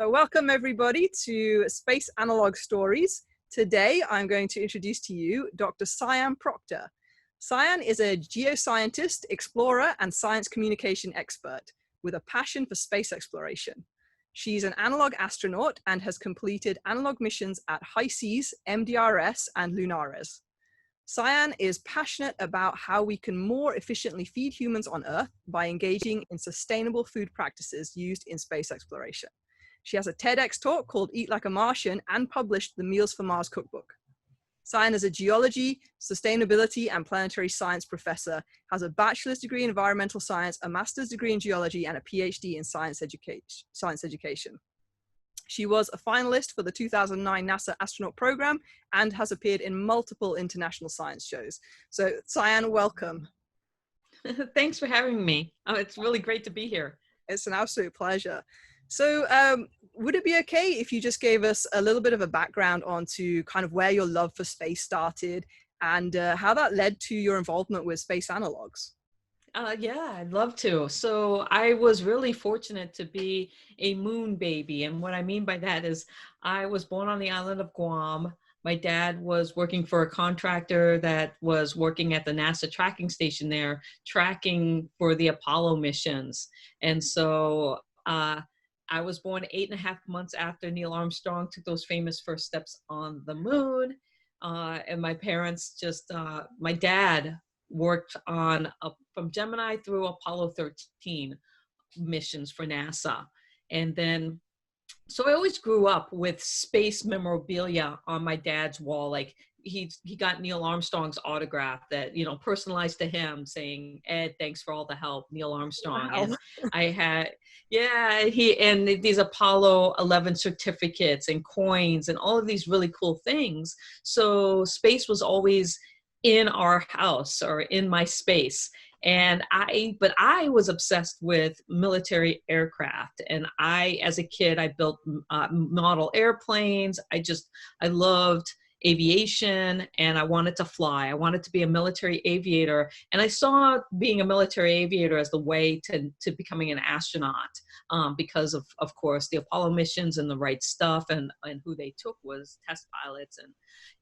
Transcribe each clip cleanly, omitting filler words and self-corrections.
So welcome everybody to Space Analog Stories. Today I'm going to introduce to you Dr. Sian Proctor. Sian is a geoscientist, explorer, and science communication expert with a passion for space exploration. She's an analog astronaut and has completed analog missions at HI-SEAS, MDRS, and LunAres. Sian is passionate about how we can more efficiently feed humans on Earth by engaging in sustainable food practices used in space exploration. She has a TEDx talk called Eat Like a Martian and published the Meals for Mars cookbook. Sian is a geology, sustainability, and planetary science professor, has a bachelor's degree in environmental science, a master's degree in geology, and a PhD in science education. She was a finalist for the 2009 NASA astronaut program and has appeared in multiple international science shows. So Sian, welcome. Thanks for having me. Oh, it's really great to be here. It's an absolute pleasure. So would it be okay if you just gave us a little bit of a background onto kind of where your love for space started and how that led to your involvement with space analogs? Yeah, I'd love to. So I was really fortunate to be a moon baby. And what I mean by that is I was born on the island of Guam. My dad was working for a contractor that was working at the NASA tracking station there, tracking for the Apollo missions. And so I was born 8.5 months after Neil Armstrong took those famous first steps on the moon. And my parents my dad worked on from Gemini through Apollo 13 missions for NASA. And then, so I always grew up with space memorabilia on my dad's wall. Like he got Neil Armstrong's autograph that, you know, personalized to him saying, "Ed, thanks for all the help, Neil Armstrong." Wow. And I had, and these Apollo 11 certificates and coins and all of these really cool things. So space was always in our house or in my space. But I was obsessed with military aircraft. And as a kid, I built model airplanes. I loved aviation and I wanted to fly. I wanted to be a military aviator. And I saw being a military aviator as the way to becoming an astronaut because of course, the Apollo missions and the right stuff and who they took was test pilots. And,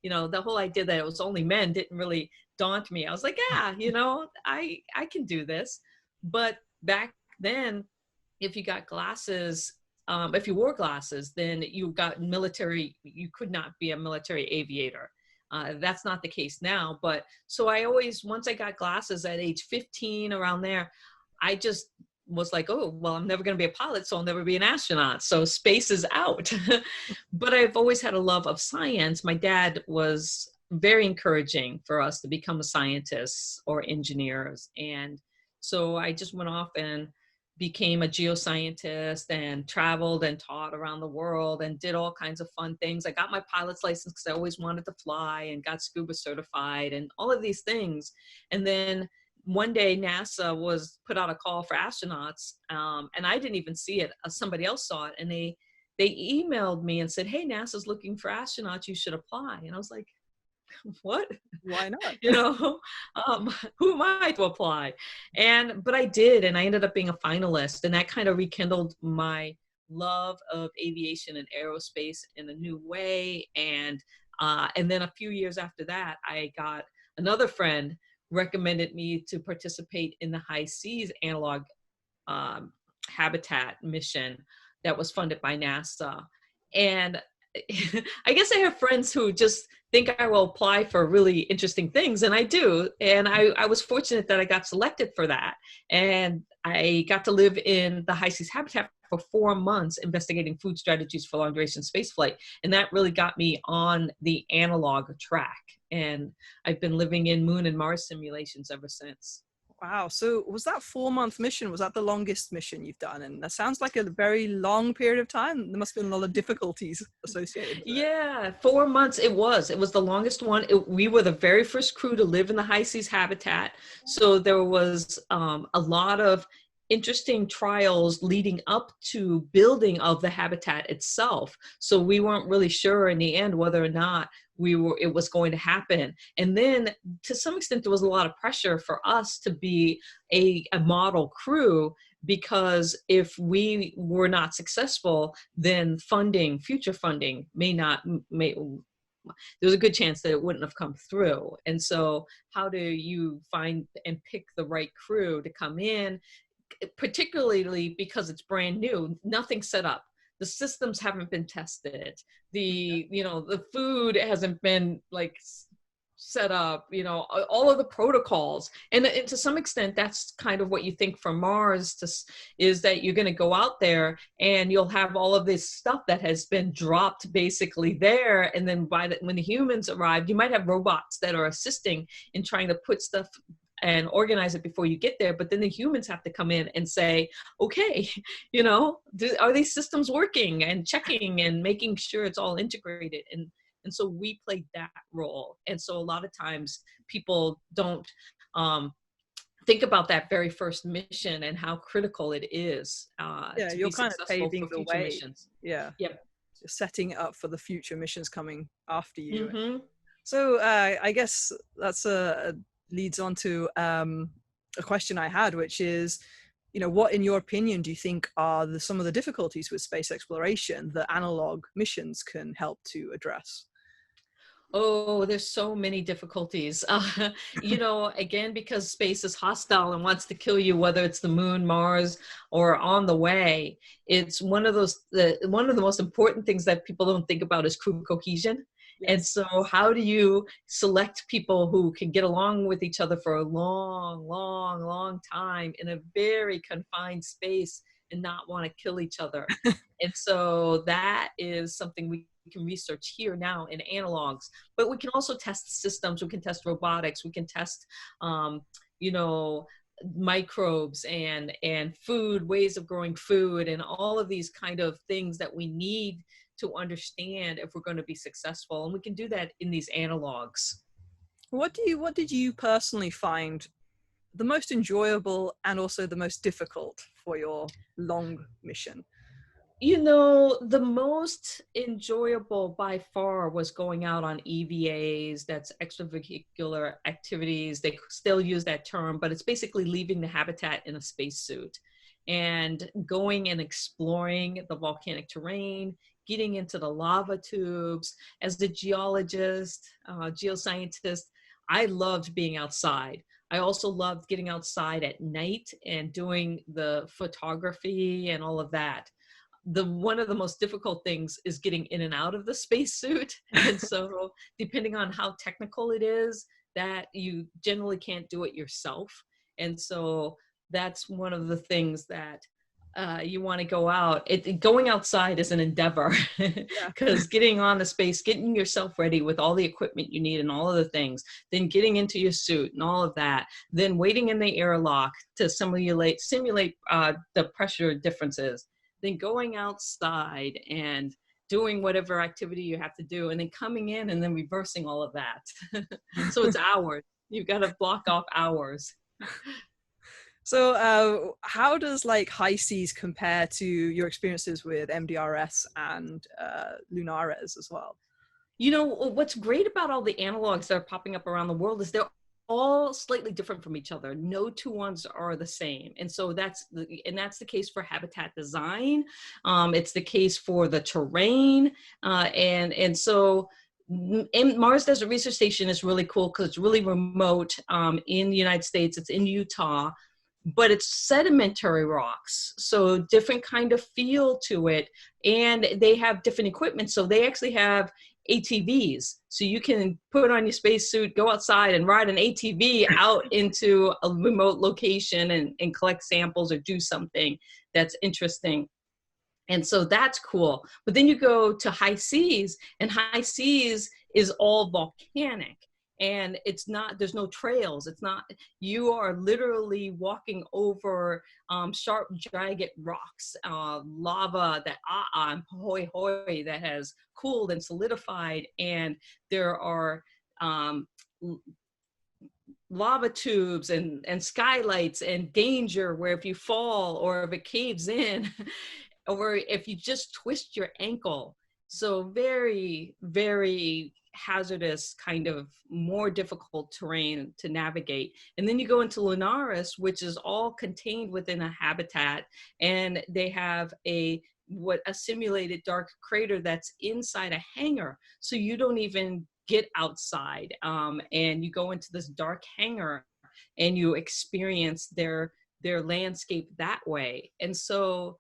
you know, the whole idea that it was only men didn't really daunt me. I was like, yeah, you know, I can do this. But back then, if you got glasses, if you wore glasses, then you got military, you could not be a military aviator. That's not the case now. But so once I got glasses at age 15, around there, I just was like, oh, well, I'm never going to be a pilot, so I'll never be an astronaut. So space is out. But I've always had a love of science. My dad was very encouraging for us to become scientists or engineers. And so I just went off and became a geoscientist and traveled and taught around the world and did all kinds of fun things. I got my pilot's license because I always wanted to fly and got scuba certified and all of these things. And then one day NASA put out a call for astronauts and I didn't even see it. Somebody else saw it and they emailed me and said, "Hey, NASA's looking for astronauts, you should apply." And I was like, what? Why not? You know, who am I to apply? But I did, and I ended up being a finalist, and that kind of rekindled my love of aviation and aerospace in a new way. And then a few years after that, I got another friend recommended me to participate in the HI-SEAS analog habitat mission that was funded by NASA. And I guess I have friends who just think I will apply for really interesting things, and I do. And I was fortunate that I got selected for that. And I got to live in the HI-SEAS habitat for 4 months investigating food strategies for long-duration spaceflight. And that really got me on the analog track. And I've been living in Moon and Mars simulations ever since. Wow. So was that 4-month mission, was that the longest mission you've done? And that sounds like a very long period of time. There must have been a lot of difficulties associated with it. Yeah, 4 months. It was the longest one. We were the very first crew to live in the HI-SEAS habitat. So there was a lot of interesting trials leading up to building of the habitat itself. So we weren't really sure in the end whether or not it was going to happen. And then to some extent, there was a lot of pressure for us to be a model crew because if we were not successful, then future funding may there's a good chance that it wouldn't have come through. And so how do you find and pick the right crew to come in, particularly because it's brand new, nothing's set up. The systems haven't been tested. The food hasn't been like set up, all of the protocols. And to some extent, that's kind of what you think from Mars is that you're going to go out there and you'll have all of this stuff that has been dropped basically there. And then when the humans arrive, you might have robots that are assisting in trying to put stuff and organize it before you get there. But then the humans have to come in and say, okay, are these systems working, and checking and making sure it's all integrated. And so we played that role. And so a lot of times people don't think about that very first mission and how critical it is to you're be kind of successful paving for the future way. missions. Yeah. Yep. Setting up for the future missions coming after you. Mm-hmm. So I guess that's leads on to a question I had, which is, what, in your opinion, do you think are some of the difficulties with space exploration that analog missions can help to address? Oh, there's so many difficulties. Again, because space is hostile and wants to kill you, whether it's the moon, Mars, or on the way. It's one of the most important things that people don't think about is crew cohesion. Yes. And so how do you select people who can get along with each other for a long, long, long time in a very confined space and not want to kill each other? And so that is something we can research here now in analogs, but we can also test systems. We can test robotics. We can test, microbes and food, ways of growing food, and all of these kind of things that we need to understand if we're going to be successful. And we can do that in these analogs. What did you personally find the most enjoyable and also the most difficult for your long mission? The most enjoyable by far was going out on EVAs, that's extravehicular activities. They still use that term, but it's basically leaving the habitat in a spacesuit and going and exploring the volcanic terrain, getting into the lava tubes. As the geologist, geoscientist, I loved being outside. I also loved getting outside at night and doing the photography and all of that. One of the most difficult things is getting in and out of the spacesuit. And so depending on how technical it is, that you generally can't do it yourself. And so that's one of the things that you want to go out. Going outside is an endeavor because getting on the space, getting yourself ready with all the equipment you need and all of the things, then getting into your suit and all of that, then waiting in the airlock to simulate the pressure differences, then going outside and doing whatever activity you have to do, and then coming in and then reversing all of that. So it's hours. You've got to block off hours. So how does high seas compare to your experiences with MDRS and LunAres as well? What's great about all the analogs that are popping up around the world is they're all slightly different from each other. No two ones are the same. And so that's the case for habitat design. It's the case for the terrain. And so Mars Desert Research Station is really cool because it's really remote in the United States. It's in Utah, but it's sedimentary rocks. So different kind of feel to it. And they have different equipment. So they actually have ATVs. So you can put on your spacesuit, go outside and ride an ATV out into a remote location and collect samples or do something that's interesting. And so that's cool. But then you go to high seas, and high seas is all volcanic. And there's no trails. You are literally walking over sharp, jagged rocks, lava and hoi hoi that has cooled and solidified. And there are lava tubes and skylights and danger where if you fall or if it caves in, or if you just twist your ankle. So very, very hazardous, kind of more difficult terrain to navigate. And then you go into LunAres, which is all contained within a habitat, and they have a simulated dark crater that's inside a hangar. So you don't even get outside, and you go into this dark hangar and you experience their landscape that way. And so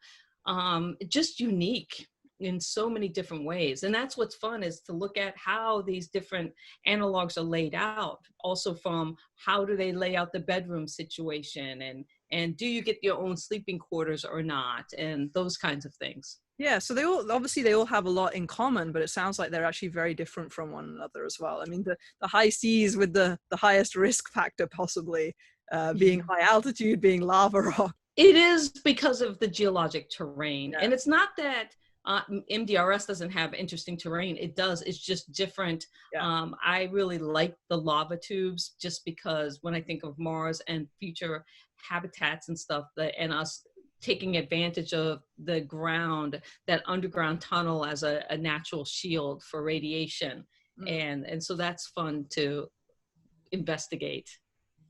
just unique in so many different ways. And that's what's fun, is to look at how these different analogs are laid out, also from how do they lay out the bedroom situation, and do you get your own sleeping quarters or not, and those kinds of things. Yeah, so they all have a lot in common, but it sounds like they're actually very different from one another as well. I mean, the high seas with the highest risk factor possibly being high altitude, being lava rock. It is because of the geologic terrain. Yeah. And it's not that MDRS doesn't have interesting terrain. It does. It's just different. Yeah. I really like the lava tubes, just because when I think of Mars and future habitats and stuff, and us taking advantage of the ground, that underground tunnel as a natural shield for radiation. And so that's fun to investigate.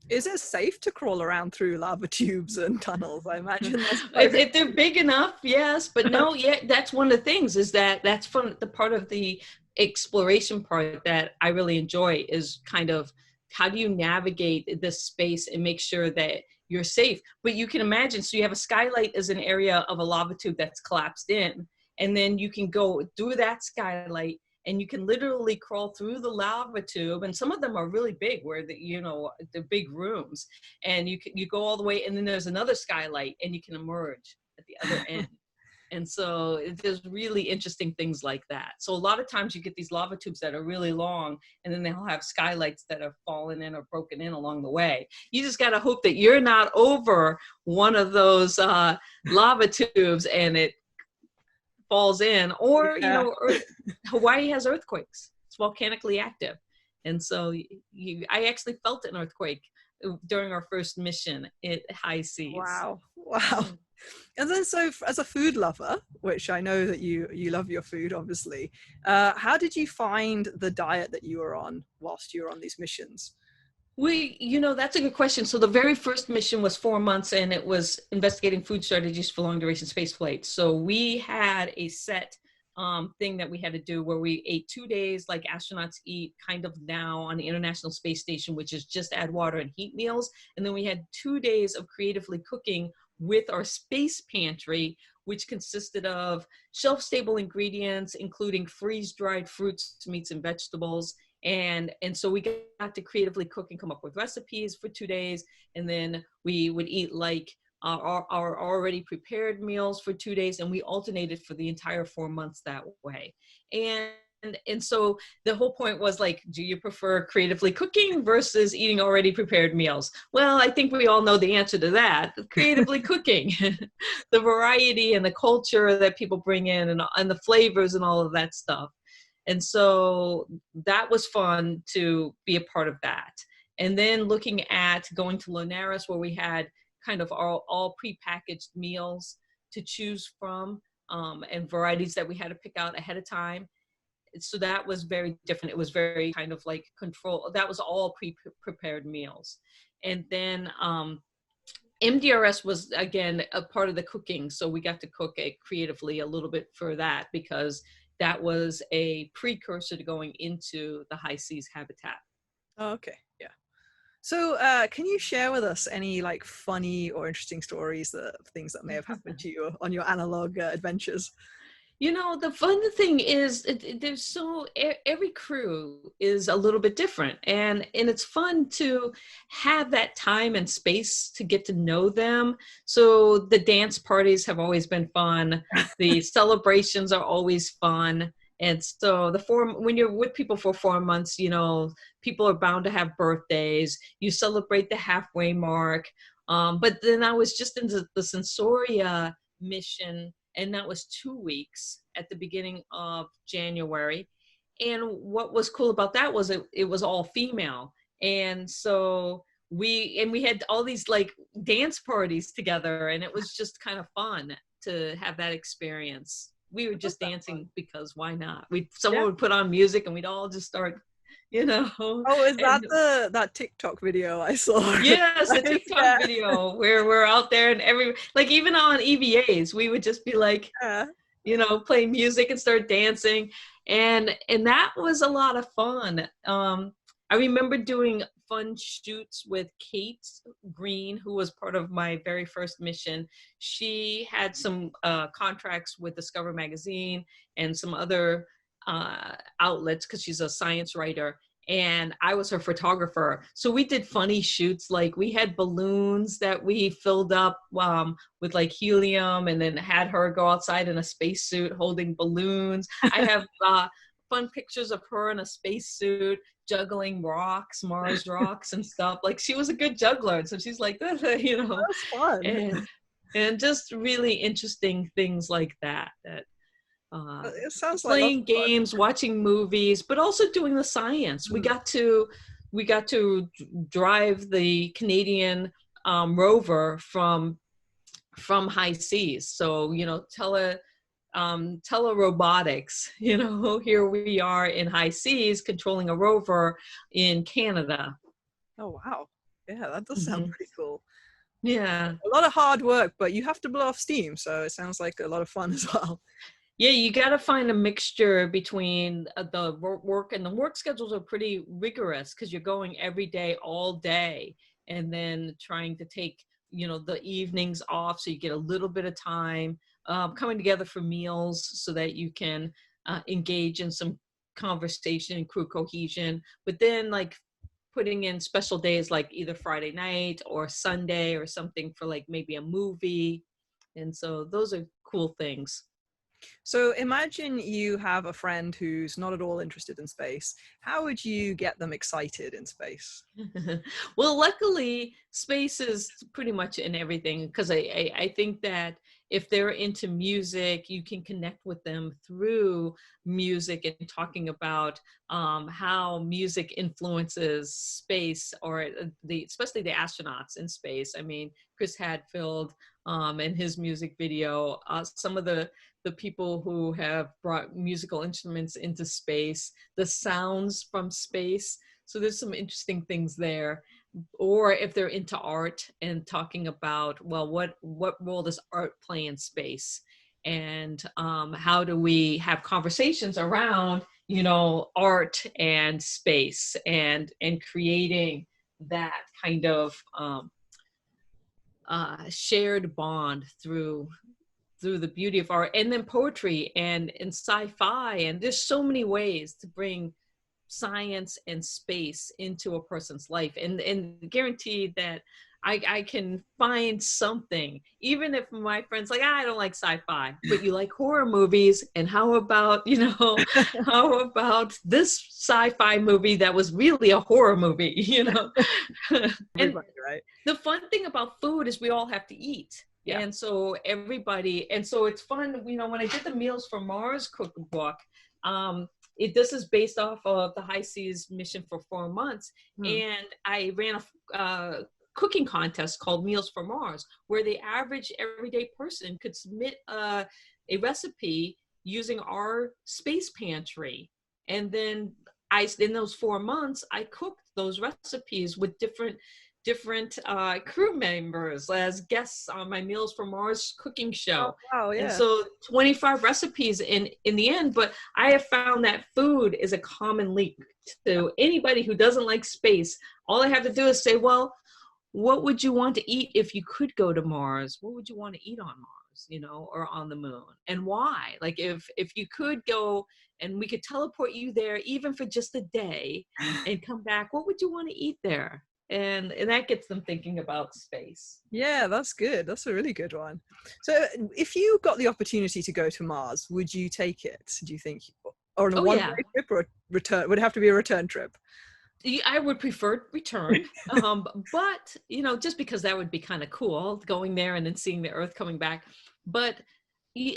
Is it safe to crawl around through lava tubes and tunnels? I imagine if they're big enough, yes, but no, yeah, that's one of the things, is that's fun. The part of the exploration part that I really enjoy is kind of, how do you navigate this space and make sure that you're safe? But you can imagine, so you have a skylight as an area of a lava tube that's collapsed in, and then you can go through that skylight, and you can literally crawl through the lava tube, and some of them are really big, where the big rooms, and you go all the way, and then there's another skylight, and you can emerge at the other end. And so there's really interesting things like that. So a lot of times you get these lava tubes that are really long, and then they'll have skylights that have fallen in or broken in along the way. You just got to hope that you're not over one of those lava tubes and it falls in, or Hawaii has earthquakes. It's volcanically active. And so I actually felt an earthquake during our first mission at high seas. Wow. And then, so as a food lover, which I know that you love your food, obviously, how did you find the diet that you were on whilst you were on these missions? That's a good question. So the very first mission was 4 months, and it was investigating food strategies for long duration space flight. So we had a set thing that we had to do, where we ate 2 days like astronauts eat kind of now on the International Space Station, which is just add water and heat meals. And then we had 2 days of creatively cooking with our space pantry, which consisted of shelf-stable ingredients, including freeze-dried fruits, meats, and vegetables. And so we got to creatively cook and come up with recipes for 2 days. And then we would eat like our already prepared meals for 2 days. And we alternated for the entire 4 months that way. And so the whole point was like, do you prefer creatively cooking versus eating already prepared meals? Well, I think we all know the answer to that. Creatively cooking, the variety and the culture that people bring in, and the flavors and all of that stuff. And so that was fun to be a part of that. And then looking at going to LunAres, where we had kind of all prepackaged meals to choose from, and varieties that we had to pick out ahead of time. So that was very different. It was very kind of like control. That was all prepared meals. And then MDRS was, again, a part of the cooking. So we got to cook it creatively a little bit for that, because that was a precursor to going into the high seas habitat. Oh, okay. Yeah. So can you share with us any like funny or interesting stories of things that may have happened to you on your analog adventures? The fun thing is every crew is a little bit different, and it's fun to have that time and space to get to know them. So the dance parties have always been fun. The celebrations are always fun. And so when you're with people for 4 months, people are bound to have birthdays. You celebrate the halfway mark. But then I was just in the Sensoria mission, and that was 2 weeks at the beginning of January. And what was cool about that was it was all female. And so we had all these like dance parties together, and it was just kind of fun to have that experience. we were just That dancing fun. because why not? Someone Yeah. would put on music and we'd all just start, you know. Oh, is that And that TikTok video I saw? yes, the Like, TikTok yeah, video where we're out there and like even on EVAs, we would just be like, yeah. you know, play music and start dancing. And that was a lot of fun. I remember doing fun shoots with Kate Green, who was part of my very first mission. She had some contracts with Discover Magazine and some other outlets because she's a science writer, and I was her photographer. So we did funny shoots. Like we had balloons that we filled up with like helium, and then had her go outside in a spacesuit holding balloons. I have fun pictures of her in a spacesuit juggling rocks, Mars rocks and stuff. Like she was a good juggler. So she's like, you know, That's fun. and just really interesting things like that, It sounds like lots playing of fun. games, watching movies, but also doing the science. Mm. We got to drive the Canadian rover from high seas. So, you know, telerobotics, you know, here we are in high seas controlling a rover in Canada. Oh, wow. Yeah, that does sound Hmm. pretty cool. Yeah. A lot of hard work, but you have to blow off steam, so it sounds like a lot of fun as well. Yeah, you got to find a mixture between the work, and the work schedules are pretty rigorous because you're going every day, all day, and then trying to take, you know, the evenings off so you get a little bit of time, coming together for meals so that you can engage in some conversation and crew cohesion. But then like putting in special days like either Friday night or Sunday or something for like maybe a movie. And so those are cool things. So imagine you have a friend who's not at all interested in space. How would you get them excited in space? Well, luckily, space is pretty much in everything because I think that if they're into music, you can connect with them through music and talking about how music influences space, or especially the astronauts in space. I mean, Chris Hadfield and his music video, some of the people who have brought musical instruments into space, the sounds from space. So there's some interesting things there. Or if they're into art and talking about, well, what role does art play in space, and how do we have conversations around, you know, art and space, and creating that kind of shared bond through the beauty of art, and then poetry and sci-fi. And there's so many ways to bring science and space into a person's life, and guaranteed that I can find something, even if my friends like, I don't like sci-fi, but you like horror movies, and how about, you know, how about this sci-fi movie that was really a horror movie, you know. And Everybody, right? the fun thing about food is we all have to eat. Yeah. And so everybody, and so it's fun, you know, when I did the Meals for Mars cookbook, this is based off of the High Seas mission for 4 months. Hmm. And I ran a cooking contest called Meals for Mars, where the average everyday person could submit a recipe using our space pantry. And then in those 4 months, I cooked those recipes with different crew members as guests on my Meals for Mars cooking Oh, show. wow, And yeah. so 25 recipes in the end. But I have found that food is a common link to anybody who doesn't like space. All I have to do is say, well, what would you want to eat if you could go to Mars? What would you want to eat on Mars, you know, or on the moon? And why? Like if you could go and we could teleport you there even for just a day and come back, what would you want to eat there? And that gets them thinking about space. Yeah, that's good. That's a really good one. So if you got the opportunity to go to Mars, would you take it, do you think? Or on a Oh yeah, one-way trip, or a return? Would it have to be a return trip? I would prefer return, but you know, just because that would be kind of cool, going there and then seeing the Earth coming back. But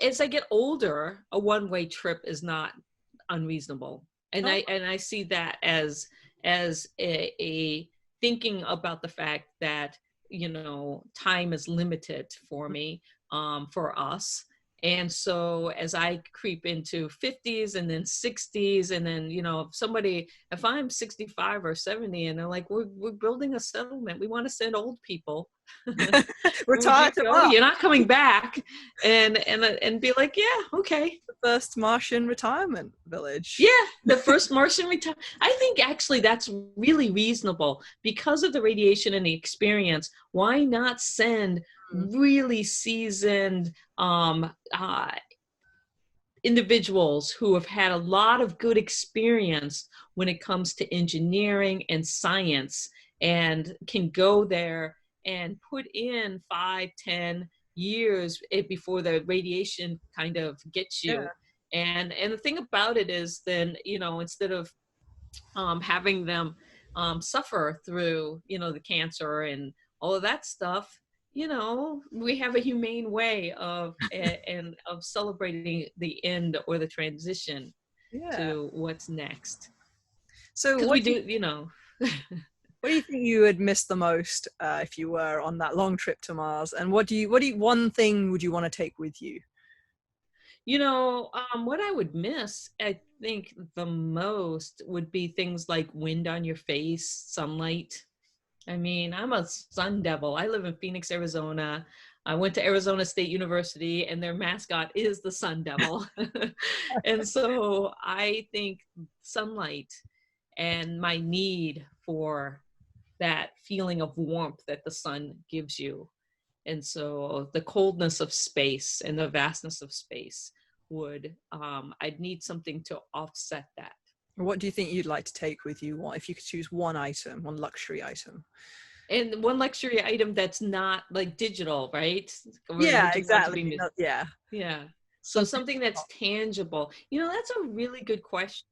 as I get older, a one-way trip is not unreasonable, and Oh, I see that as a thinking about the fact that, you know, time is limited for me, for us, And so as I creep into 50s and then 60s, and then, you know, if I'm 65 or 70 and they're like, we're building a settlement, we want to send old people. Would you Retire to go? Mars. You're not coming back. And be like, yeah, okay. The first Martian retirement village. Yeah, the first Martian return. I think actually that's really reasonable because of the radiation and the experience. Why not send really seasoned individuals who have had a lot of good experience when it comes to engineering and science, and can go there and put in 5-10 years before the radiation kind of gets you. Yeah. And the thing about it is, then, you know, instead of having them suffer through, you know, the cancer and all of that stuff, you know, we have a humane way of and of celebrating the end or the transition to what's next. So Because we do, you know. What do you think you would miss the most if you were on that long trip to Mars? And one thing would you want to take with you? You know, what I would miss, I think the most would be things like wind on your face, sunlight. I mean, I'm a sun devil. I live in Phoenix, Arizona. I went to Arizona State University, and their mascot is the sun devil. And so I think sunlight and my need for that feeling of warmth that the sun gives you. And so the coldness of space and the vastness of space I'd need something to offset that. What do you think you'd like to take with you? If you could choose one luxury item? And one luxury item that's not like digital, right? Yeah, exactly. Yeah. Yeah. So something that's tangible. You know, that's a really good question.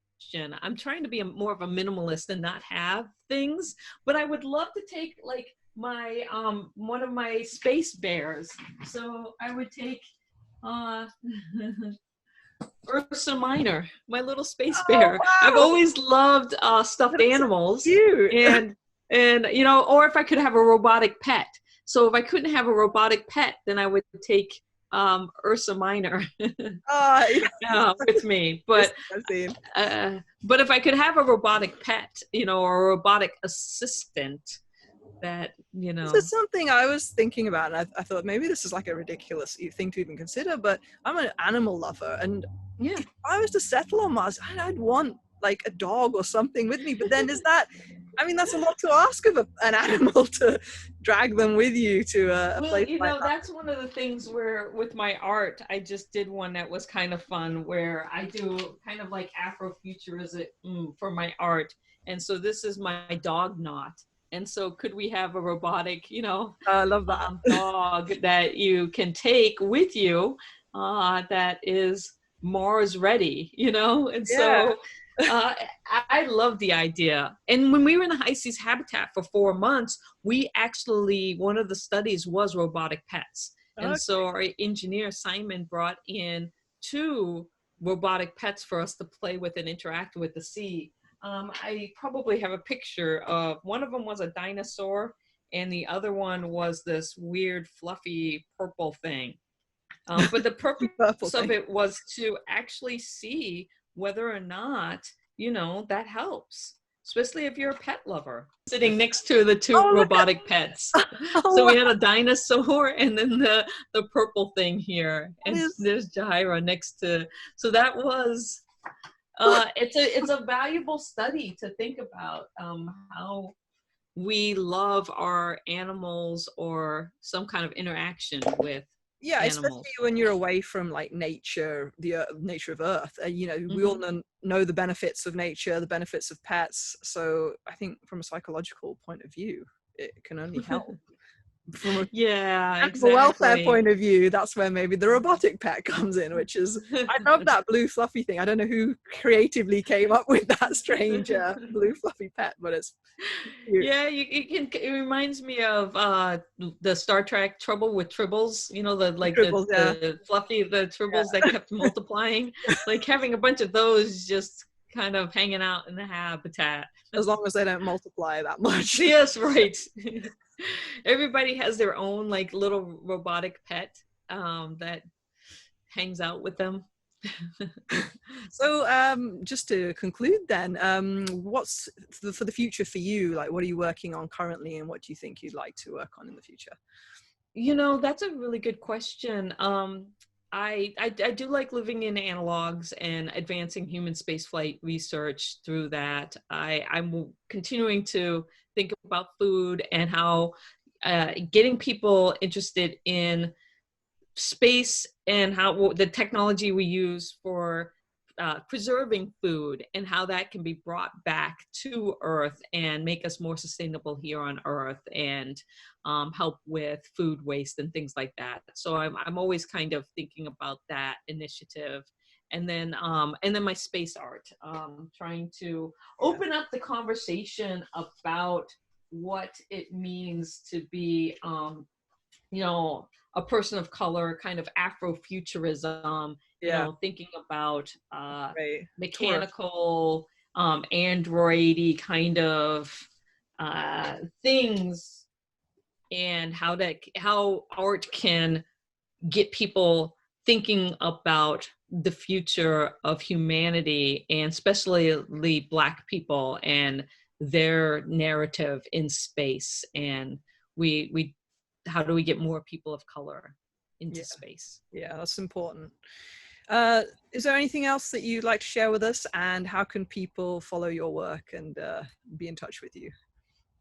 I'm trying to be more of a minimalist and not have things, but I would love to take like my one of my space bears. So I would take Ursa Minor, my little space bear. Wow. I've always loved stuffed animals. Cute. And you know, or if I could have a robotic pet. So if I couldn't have a robotic pet, then I would take Ursa Minor with me. But if I could have a robotic pet, you know, or a robotic assistant, that, you know. This is something I was thinking about, and I thought maybe this is like a ridiculous thing to even consider, but I'm an animal lover, and yeah, if I was to settle on Mars, I'd want like a dog or something with me. But then that's a lot to ask of an animal, to drag them with you to a place you like know, that's one of the things where with my art, I just did one that was kind of fun, where I do kind of like Afrofuturism for my art. And so this is my dog knot. And so could we have a robotic, you know, I love that. Dog that you can take with you that is Mars ready, you know? And so I love the idea. And when we were in the high seas habitat for 4 months, we actually, one of the studies was robotic pets. And so our engineer, Simon, brought in 2 robotic pets for us to play with and interact with the sea. I probably have a picture of, one of them was a dinosaur, and the other one was this weird fluffy purple thing. But the purpose of it was to actually see whether or not, you know, that helps, especially if you're a pet lover. Sitting next to the 2 robotic pets. So we had a dinosaur and then the purple thing here. And there's Jaira next to, so that was, it's a valuable study to think about how we love our animals or some kind of interaction with animals. Especially when you're away from like nature, the nature of Earth. You know, we all know the benefits of nature, the benefits of pets. So I think from a psychological point of view, it can only help. From a welfare point of view, that's where maybe the robotic pet comes in, which is, I love that blue fluffy thing. I don't know who creatively came up with that strange blue fluffy pet, but it's cute. Yeah, it reminds me of the Star Trek Trouble with Tribbles, you know, the fluffy, the tribbles that kept multiplying, like having a bunch of those just kind of hanging out in the habitat. As long as they don't multiply that much. Yes, right. Everybody has their own like little robotic pet that hangs out with them. So just to conclude then, what's for the future for you? Like, what are you working on currently, and what do you think you'd like to work on in the future? You know, that's a really good question. I do like living in analogs and advancing human spaceflight research through that. I'm continuing to think about food and how getting people interested in space and how the technology we use for preserving food and how that can be brought back to Earth and make us more sustainable here on Earth and help with food waste and things like that. So I'm always kind of thinking about that initiative. And then my space art, trying to open up the conversation about what it means to be you know, a person of color, kind of Afrofuturism, you Yeah, know, thinking about right. Tourist. mechanical, androidy kind of things, and how art can get people thinking about the future of humanity, and especially Black people and their narrative in space. And we how do we get more people of color into Yeah, space? yeah, that's important. Uh, is there anything else that you'd like to share with us, and how can people follow your work and be in touch with you?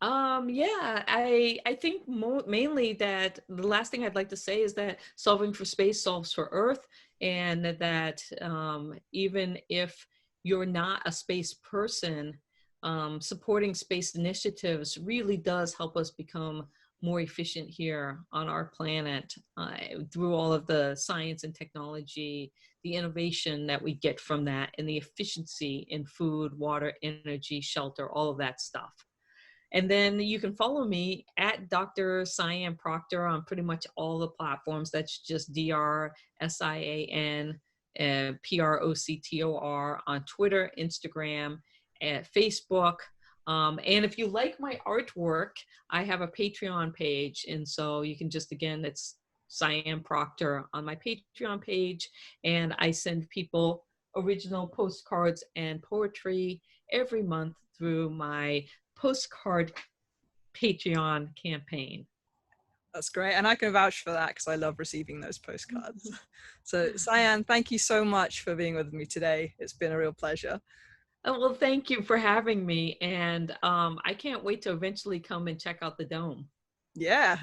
Yeah, I think mainly that the last thing I'd like to say is that solving for space solves for Earth, and that even if you're not a space person, supporting space initiatives really does help us become more efficient here on our planet through all of the science and technology, the innovation that we get from that, and the efficiency in food, water, energy, shelter, all of that stuff. And then you can follow me at Dr. Sian Proctor on pretty much all the platforms. That's just DRSIAN and PROCTOR on Twitter, Instagram, and Facebook. And if you like my artwork, I have a Patreon page. And so you can just, again, it's Sian Proctor on my Patreon page. And I send people original postcards and poetry every month through my postcard Patreon campaign. That's great. And I can vouch for that because I love receiving those postcards. So, Sian, thank you so much for being with me today. It's been a real pleasure. Oh, well, thank you for having me. And I can't wait to eventually come and check out the dome. Yeah.